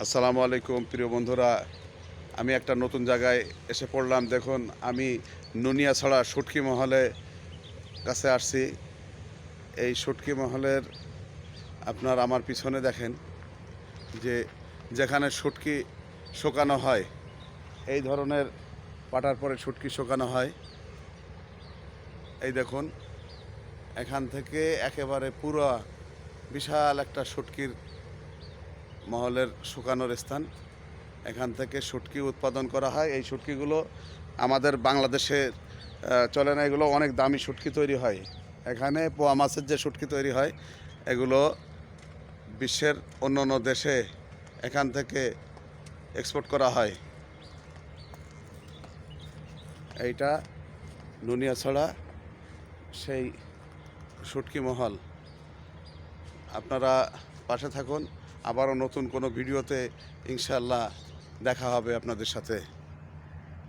আসসালামু আলাইকুম প্রিয় বন্ধুরা। আমি একটা নতুন জায়গায় এসে পড়লাম। দেখুন, আমি নুনিয়াছড়া শুটকি মহলে কাছে আসছি। এই শুটকি মহলের আপনার আমার পিছনে দেখেন যে যেখানে শুটকি শুকানো হয়, এই ধরনের পাটার পরে শুটকি শুকানো হয়। এই দেখুন, এখান থেকে একেবারে পুরো বিশাল একটা শুটকির মহলের শুকানোর স্থান। এখান থেকে শুটকি উৎপাদন করা হয়। এই শুটকিগুলো আমাদের বাংলাদেশে চলে না। এগুলো অনেক দামি শুটকি তৈরি হয়। এখানে পোয়া মাছের যে শুটকি তৈরি হয়, এগুলো বিশ্বের অন্য অন্য দেশে এখান থেকে এক্সপোর্ট করা হয়। এইটা নুনিয়াছড়া সেই শুটকি মহল। আপনারা পাশে থাকুন। আবারও নতুন কোনো ভিডিওতে ইনশাআল্লাহ দেখা হবে আপনাদের সাথে।